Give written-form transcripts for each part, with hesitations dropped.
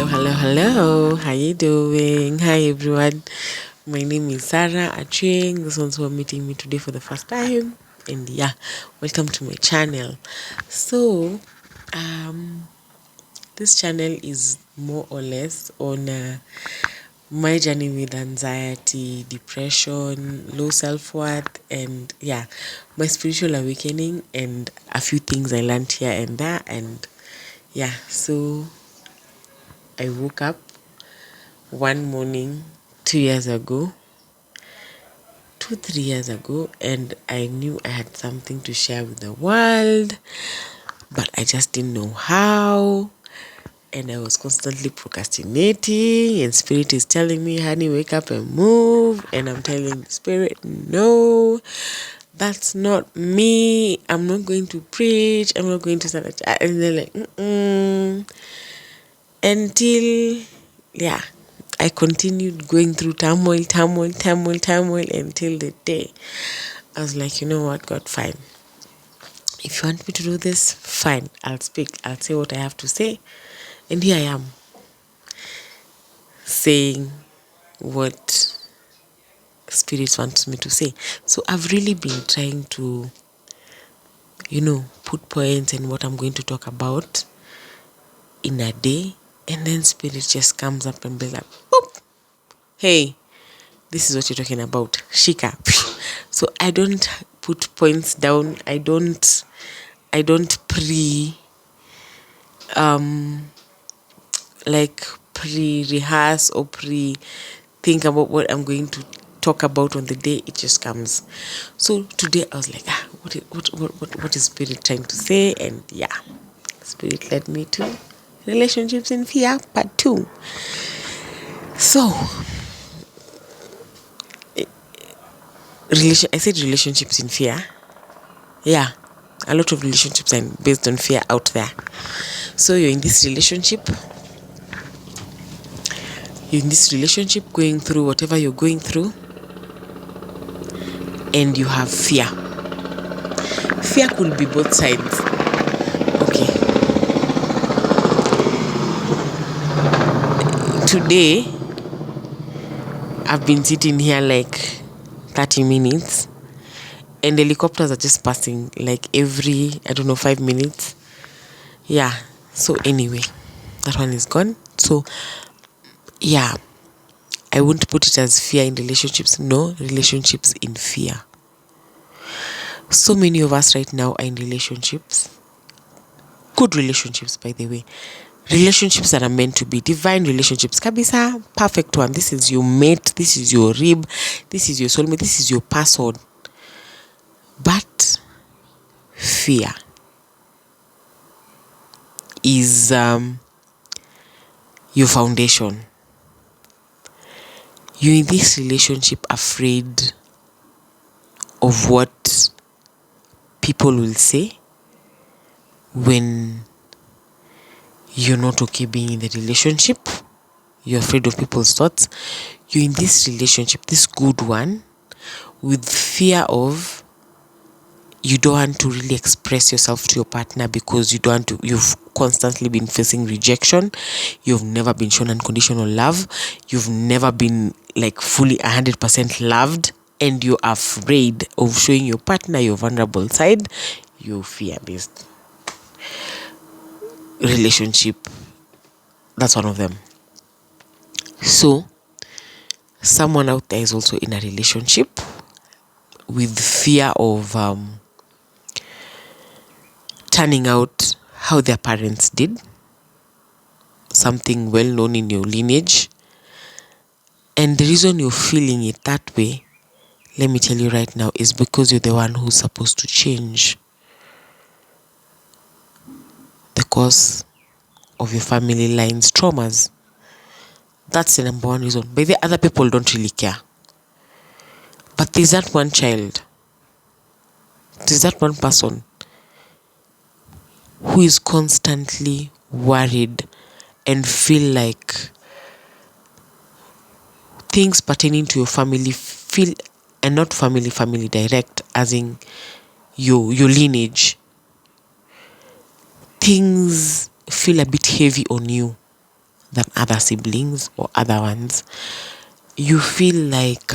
Hello. How you doing? Hi, everyone. My name is Sarah Acheng. This one's who are meeting me today for the first time. And yeah, welcome to my channel. So, this channel is more or less on my journey with anxiety, depression, low self-worth, and yeah, my spiritual awakening and a few things I learned here and there. And yeah, so I woke up one morning 2 years ago, 3 years ago, and I knew I had something to share with the world, but I just didn't know how. And I was constantly procrastinating, and Spirit is telling me, honey, wake up and move. And I'm telling the Spirit, no, that's not me. I'm not going to preach. I'm not going to start a chat. And they're like, until, yeah, I continued going through turmoil until the day I was like, you know what, God, fine. If you want me to do this, fine. I'll speak. I'll say what I have to say. And here I am, saying what Spirit wants me to say. So I've really been trying to, put points in what I'm going to talk about in a day. And then Spirit just comes up and be like, boop, hey, this is what you're talking about. Shika. So I don't put points down. I don't pre-rehearse or think about what I'm going to talk about on the day. It just comes. So today I was like, what is Spirit trying to say? And yeah, Spirit led me to relationships in fear part 2. So I said relationships in fear. Yeah, a lot of relationships are based on fear out there. So you're in this relationship going through whatever you're going through, and you have fear. Fear could be both sides. Okay. Today, I've been sitting here like 30 minutes, and helicopters are just passing like every, 5 minutes. Yeah. So anyway, that one is gone. So yeah, I won't put it as fear in relationships. No, relationships in fear. So many of us right now are in relationships. Good relationships, by the way. Relationships that are meant to be divine relationships. Kabisa, perfect one. This is your mate. This is your rib. This is your soulmate. This is your person. But fear is your foundation. You're in this relationship afraid of what people will say when you're not okay being in the relationship. You're afraid of people's thoughts. You're in this relationship, this good one, with fear of you don't want to really express yourself to your partner because you've constantly been facing rejection. You've never been shown unconditional love. You've never been like fully 100% loved, and you're afraid of showing your partner your vulnerable side. Your fear-based relationship, that's one of them. So someone out there is also in a relationship with fear of turning out how their parents did, something well known in your lineage. And the reason you're feeling it that way, let me tell you right now, is because you're the one who's supposed to change the cause of your family line's traumas. That's the number one reason. But the other people don't really care. But there's that one child, there's that one person who is constantly worried and feel like things pertaining to your family feel, and not family direct, as in your lineage, things feel a bit heavy on you. than other siblings or other ones. You feel like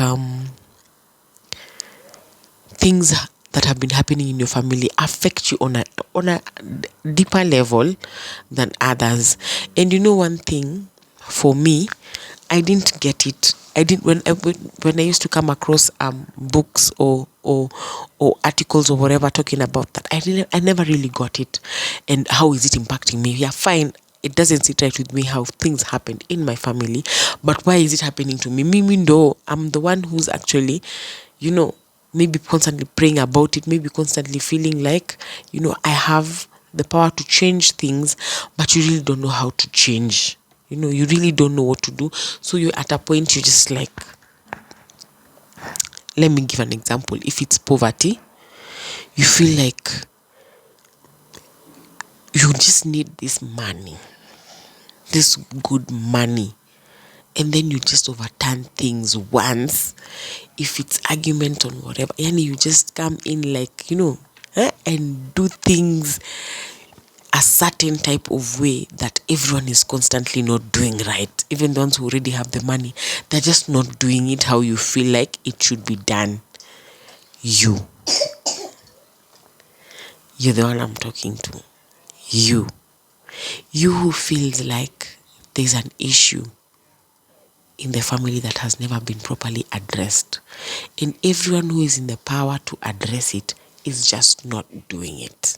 things that have been happening in your family affect you on a deeper level than others. And you know one thing, for me, I didn't get it. I didn't when I used to come across books or articles or whatever talking about that. I never really got it. And how is it impacting me? Yeah, fine. It doesn't sit right with me how things happened in my family, but why is it happening to me? Me, though I'm the one who's actually, maybe constantly praying about it, maybe constantly feeling like, I have the power to change things, but you really don't know how to change. You really don't know what to do. So you're at a point, you're just like, let me give an example. If it's poverty, you feel like you just need this money, this good money, and then you just overturn things once. If it's argument on whatever, and you just come in like, and do things a certain type of way that everyone is constantly not doing right. Even the ones who already have the money, they're just not doing it how you feel like it should be done. You're the one I'm talking to. You who feels like there's an issue in the family that has never been properly addressed, and everyone who is in the power to address it is just not doing it.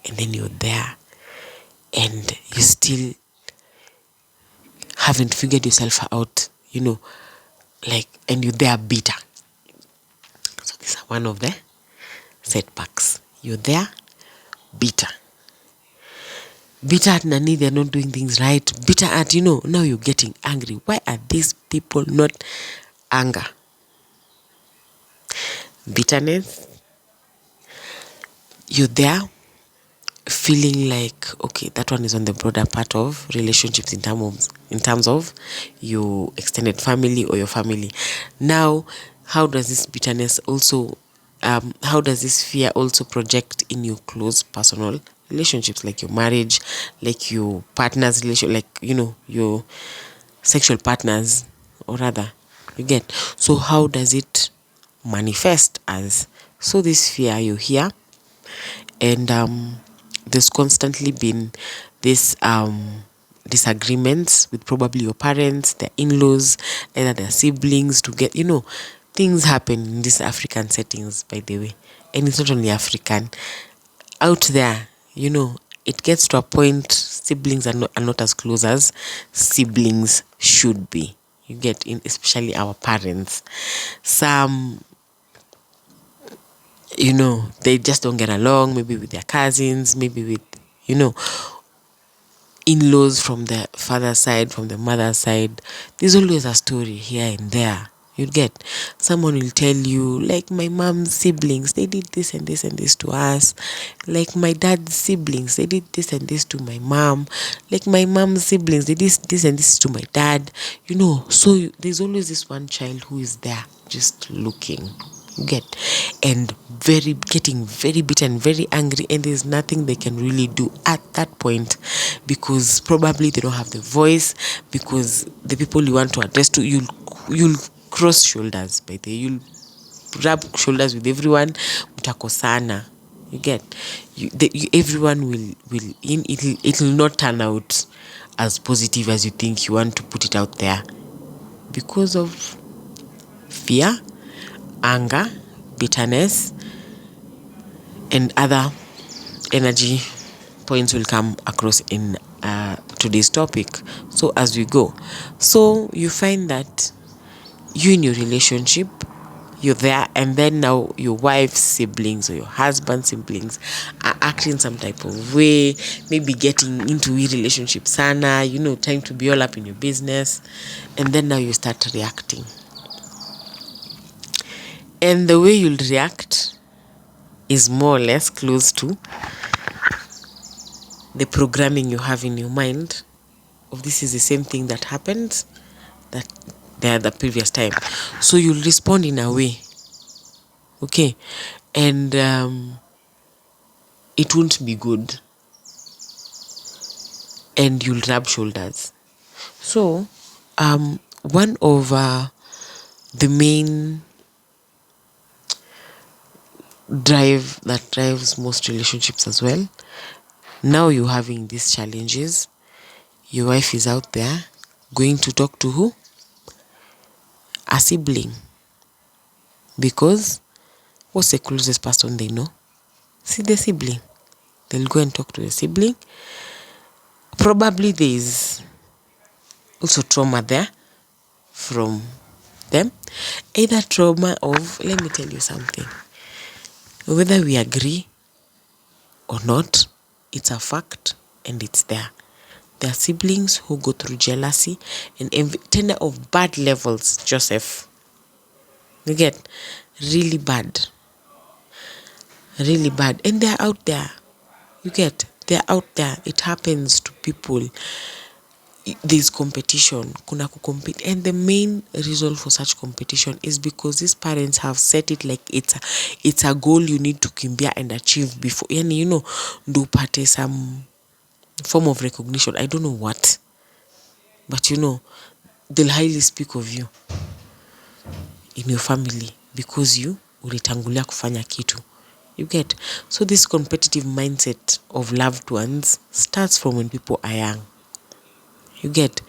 And then you're there, and you still haven't figured yourself out, and you're there bitter. So these are one of the setbacks. You're there bitter. Bitter at Nani, they're not doing things right. Bitter at, now you're getting angry. Why are these people not anger? Bitterness. You're there feeling like, okay, that one is on the broader part of relationships in terms of your extended family or your family. Now, how does this bitterness also, how does this fear also project in your close personal relationships, like your marriage, like your partner's relation, like, your sexual partners, or rather, you get. So how does it manifest as? So this fear, you hear, and there's constantly been this disagreements with probably your parents, their in-laws, either their siblings, to get, things happen in these African settings, by the way. And it's not only African. Out there, it gets to a point siblings are not as close as siblings should be. You get in, especially our parents. Some, they just don't get along, maybe with their cousins, maybe with, in-laws from the father side, from the mother side. There's always a story here and there. You get, someone will tell you, like, my mom's siblings, they did this and this and this to us. Like, my dad's siblings, they did this and this to my mom. Like, my mom's siblings, they did this and this to my dad. So there's always this one child who is there just looking. Get, and getting very bitter and very angry, and there's nothing they can really do at that point, because probably they don't have the voice, because the people you want to address to, you'll cross shoulders, by the you'll rub shoulders with everyone, mutakosana. You get, everyone it'll not turn out as positive as you think you want to put it out there, because of fear, anger, bitterness, and other energy points will come across in today's topic. So as we go, so you find that you in your relationship, you're there, and then now your wife's siblings or your husband's siblings are acting some type of way, maybe getting into a relationship sana, trying to be all up in your business, and then now you start reacting. And the way you'll react is more or less close to the programming you have in your mind of this is the same thing that happened that the previous time. So you'll respond in a way, okay, and it won't be good. and you'll rub shoulders. So one of the main drive that drives most relationships as well, now you're having these challenges, your wife is out there going to talk to who? A sibling. Because what's the closest person they know? See, the sibling. They'll go and talk to the sibling. Probably there is also trauma there from them. Either trauma of, let me tell you something, whether we agree or not, it's a fact and it's there. There are siblings who go through jealousy and envy, tender of bad levels, Joseph. You get? Really bad. Really bad. And they're out there. You get? They're out there. It happens to people. There's competition. Kuna kucompete. And the main reason for such competition is because these parents have set it like it's a goal you need to kimbia and achieve before. Yani, you know, do upate some form of recognition. I don't know what. But you know, they'll highly speak of you in your family because you ulitangulia kufanya kitu. You get? So this competitive mindset of loved ones starts from when people are young. You get?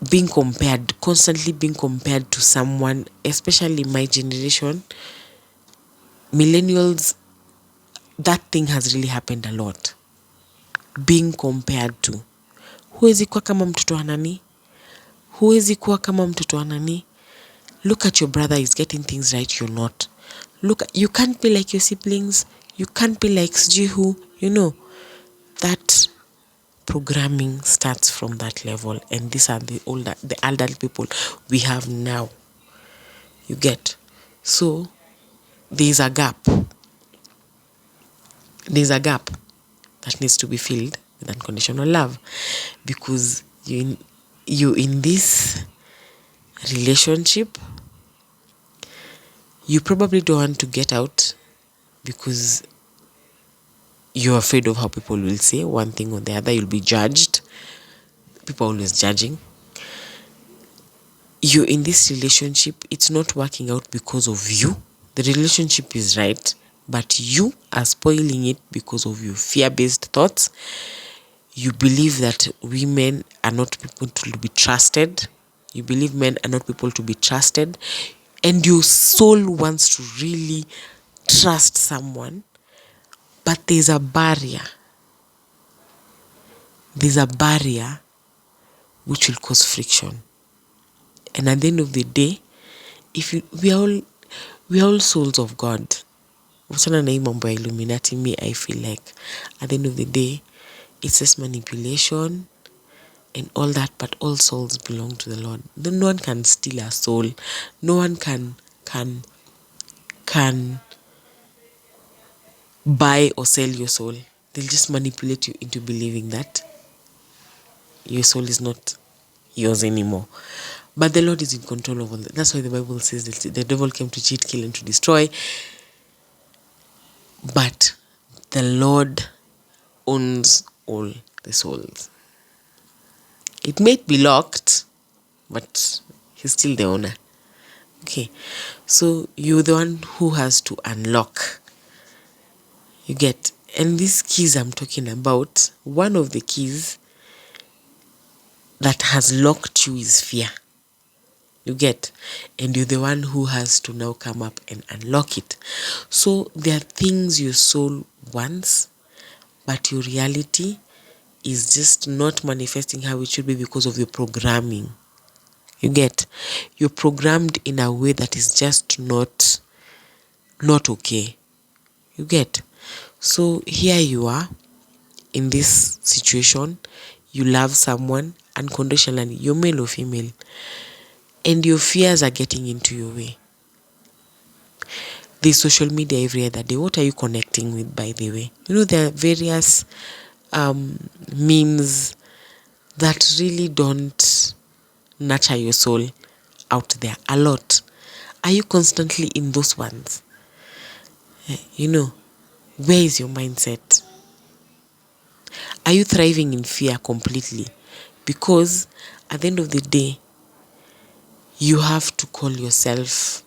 Being compared, constantly being compared to someone, especially my generation, millennials, that thing has really happened a lot. Being compared to. Huwezi kuwa kama mtoto wa nani? Huwezi kuwa kama mtoto wa nani? Look at your brother, he's getting things right, you're not. Look, you can't be like your siblings. You can't be like sijui who. You know, that programming starts from that level. And these are the elderly people we have now. You get? So, there's a gap. There's a gap that needs to be filled with unconditional love. Because you in this relationship, you probably don't want to get out because you're afraid of how people will say one thing or the other. You'll be judged. People are always judging. You're in this relationship, it's not working out because of you. The relationship is right, but you are spoiling it because of your fear-based thoughts. You believe that women are not people to be trusted. You believe men are not people to be trusted. And your soul wants to really trust someone. But there's a barrier. There's a barrier which will cause friction. And at the end of the day, we are all souls of God. Wachana na hii mambo ya Illuminati, me, I feel like at the end of the day, it's just manipulation and all that, but all souls belong to the Lord. No one can steal a soul. No one can buy or sell your soul. They'll just manipulate you into believing that your soul is not yours anymore. But the Lord is in control of all that. That's why the Bible says that the devil came to cheat, kill, and to destroy. But the Lord owns all the souls. It may be locked, but he's still the owner. Okay, so you're the one who has to unlock. You get? And these keys I'm talking about, one of the keys that has locked you is fear. You get? And you're the one who has to now come up and unlock it. So there are things your soul wants, but your reality is just not manifesting how it should be because of your programming. You get? You're programmed in a way that is just not okay. You get? So here you are in this situation. You love someone unconditionally. You're male or female. And your fears are getting into your way. There's social media every other day. What are you connecting with, by the way? You know, there are various memes that really don't nurture your soul out there a lot. Are you constantly in those ones? You know, where is your mindset? Are you thriving in fear completely? Because at the end of the day, you have to call yourself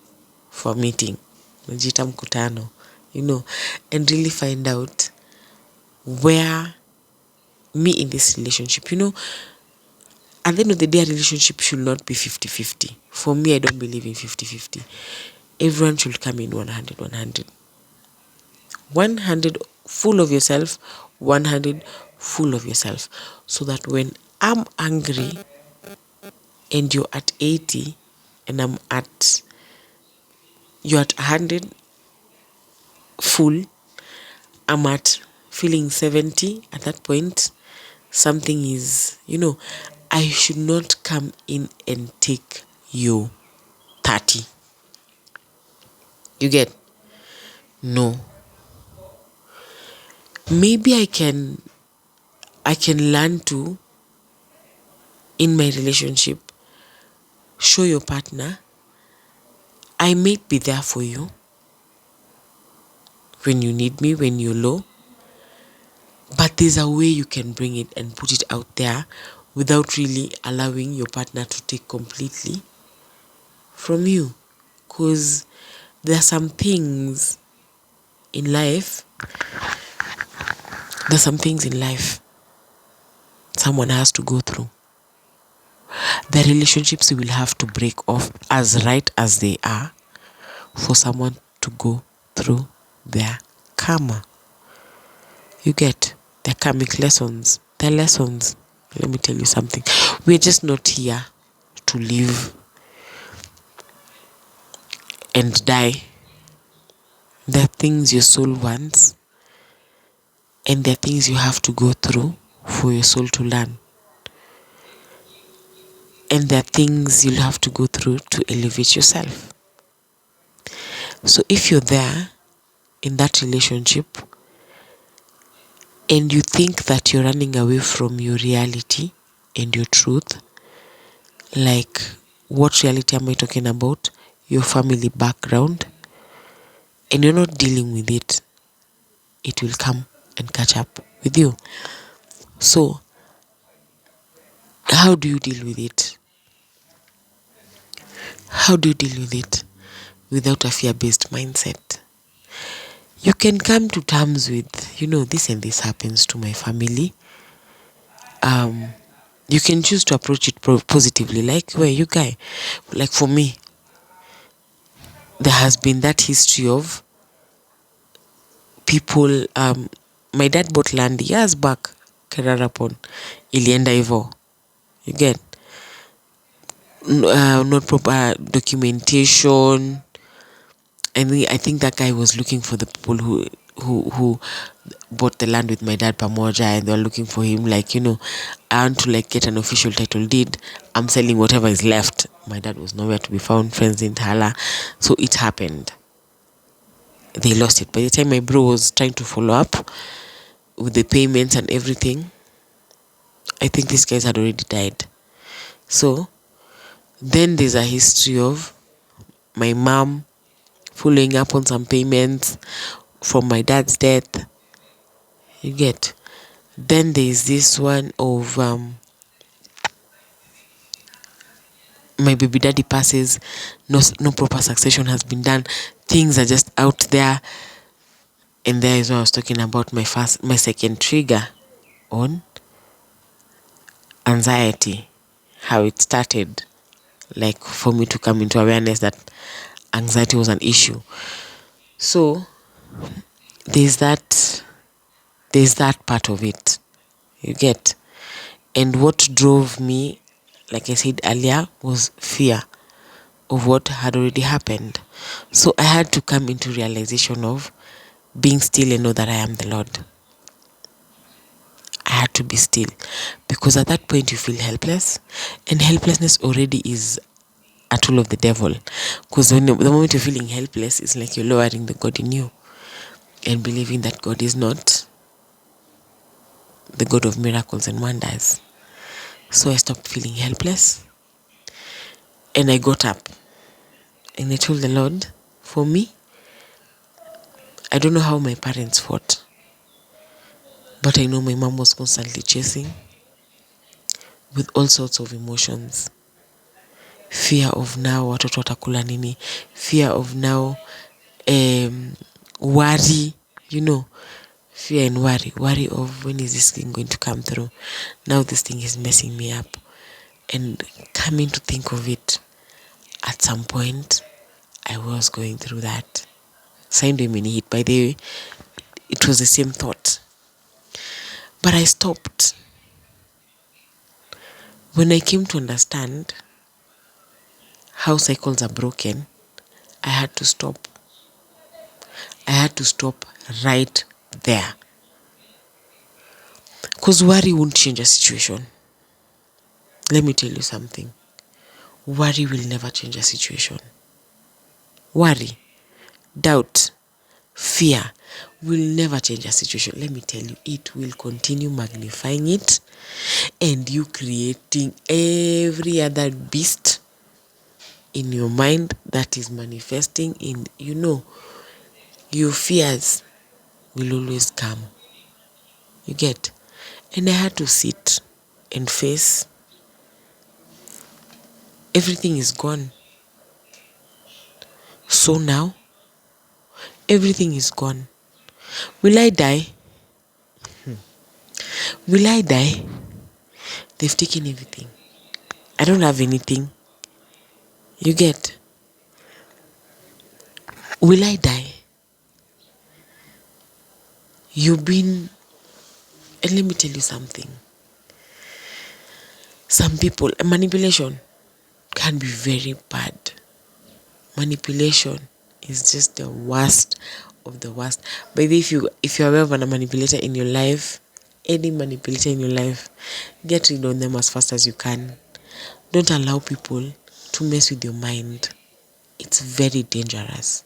for a meeting, unajiita mkutano, and really find out where me in this relationship, at the end of the day, a relationship should not be 50-50. For me, I don't believe in 50-50. Everyone should come in 100-100. 100 full of yourself, 100 full of yourself. So that when I'm angry and you're at 80 and you're at 100 full, I'm at feeling 70 at that point, something is, I should not come in and take you 30. You get? No. Maybe I can learn to, in my relationship, show your partner I may be there for you when you need me, when you're low, but there's a way you can bring it and put it out there without really allowing your partner to take completely from you. Because there are some things in life, someone has to go through. The relationships you will have to break off as right as they are for someone to go through their karma. You get their karmic lessons. Their lessons. Let me tell you something. We're just not here to live and die. There are things your soul wants, and there are things you have to go through for your soul to learn. And there are things you'll have to go through to elevate yourself. So if you're there in that relationship and you think that you're running away from your reality and your truth, like what reality am I talking about? Your family background, and you're not dealing with it, it will come and catch up with you. So, how do you deal with it? How do you deal with it without a fear-based mindset? You can come to terms with, this and this happens to my family. You can choose to approach it positively, like, where you guy, like for me, there has been that history of people. My dad bought land years back, Kerarapon, ilienda hivo. You get? Not proper documentation. I think that guy was looking for the people who bought the land with my dad pamoja, and they were looking for him, like, I want to get an official title deed. I'm selling whatever is left. My dad was nowhere to be found. Friends didn't holler. So it happened. They lost it. By the time my bro was trying to follow up with the payments and everything, I think these guys had already died. So then there's a history of my mom following up on some payments from my dad's death. You get? Then there's this one of my baby daddy passes, no proper succession has been done, things are just out there. And there is what I was talking about, my second trigger on anxiety, how it started, like for me to come into awareness that anxiety was an issue. So there's that part of it, you get. And what drove me, like I said earlier, was fear of what had already happened. So I had to come into realization of being still and know that I am the Lord. I had to be still, because at that point you feel helpless, and helplessness already is a tool of the devil. Because the moment you're feeling helpless, it's like you're lowering the God in you and believing that God is not the God of miracles and wonders. So I stopped feeling helpless, and I got up and I told the Lord, for me, I don't know how my parents fought. But I know my mom was constantly chasing with all sorts of emotions. Fear of now watoto watakula nini, fear of now worry, fear and worry of when is this thing going to come through. Now this thing is messing me up. And coming to think of it, at some point I was going through that. Signed a mini hit. By the way, it was the same thought. But I stopped. When I came to understand how cycles are broken, I had to stop. I had to stop right there. Because worry won't change a situation. Let me tell you something. Worry will never change a situation. Worry, doubt, fear will never change a situation. Let me tell you, it will continue magnifying it, and you creating every other beast in your mind that is manifesting in, your fears will always come. You get? And I had to sit and face everything is gone. So now, everything is gone. Will I die? Will I die? They've taken everything. I don't have anything. You get? Will I die? And let me tell you something. Some people, manipulation can be very bad. Manipulation is just the worst of the worst. But if you're aware of a manipulator in your life, any manipulator in your life, get rid of them as fast as you can. Don't allow people to mess with your mind. It's very dangerous.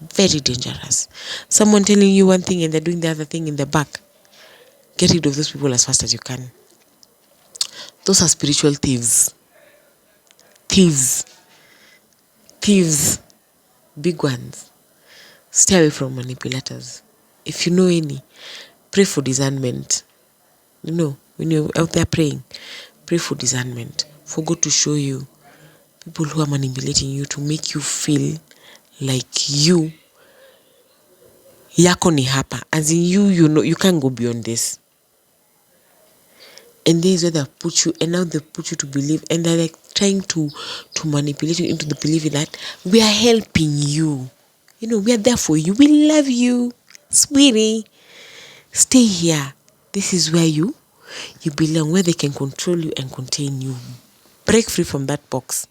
Very dangerous. Someone telling you one thing and they're doing the other thing in the back. Get rid of those people as fast as you can. Those are spiritual thieves. Thieves. Big ones. Stay away from manipulators. If you know any, pray for discernment. When you're out there praying, pray for discernment. For God to show you people who are manipulating you to make you feel like yako ni hapa. As in you can't go beyond this. And this is where they put you, and now they put you to believe, and they're like trying to manipulate you into the belief that we are helping you. We are there for you. We love you, sweetie. Stay here. This is where you belong, where they can control you and contain you. Break free from that box.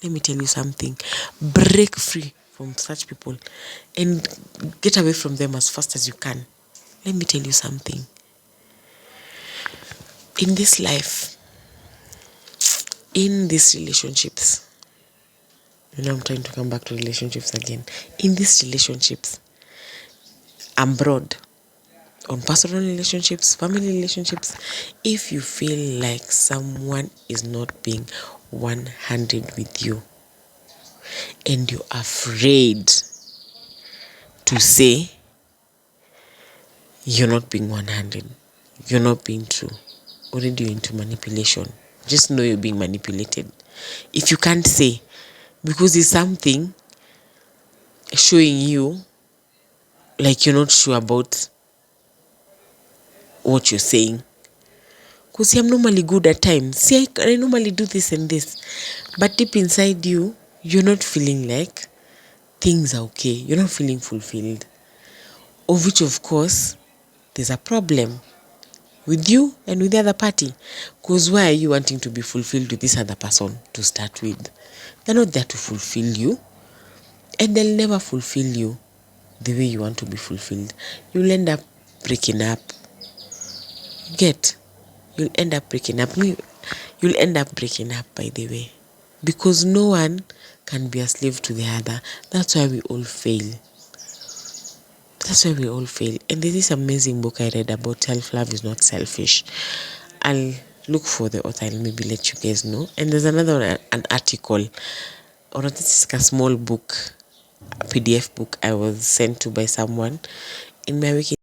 Let me tell you something. Break free from such people and get away from them as fast as you can. Let me tell you something. In this life, in these relationships, I'm trying to come back to relationships again. In these relationships, I'm broad. On personal relationships, family relationships, if you feel like someone is not being 100 with you and you're afraid to say you're not being 100, you're not being true, already you're into manipulation. Just know you're being manipulated. If you can't say, because it's something showing you like you're not sure about what you're saying. Because I'm normally good at times. See, I normally do this and this. But deep inside you, you're not feeling like things are okay. You're not feeling fulfilled. Of which, of course, there's a problem with you and with the other party. Because why are you wanting to be fulfilled with this other person to start with? They're not there to fulfill you. And they'll never fulfill you the way you want to be fulfilled. You'll end up breaking up. You'll end up breaking up. You'll end up breaking up, by the way. Because no one can be a slave to the other. That's why we all fail. And there's this amazing book I read about self-love is not selfish. I'll look for the author and maybe let you guys know. And there's another one, an article, or this is a small book, a PDF book I was sent to by someone in my weekend.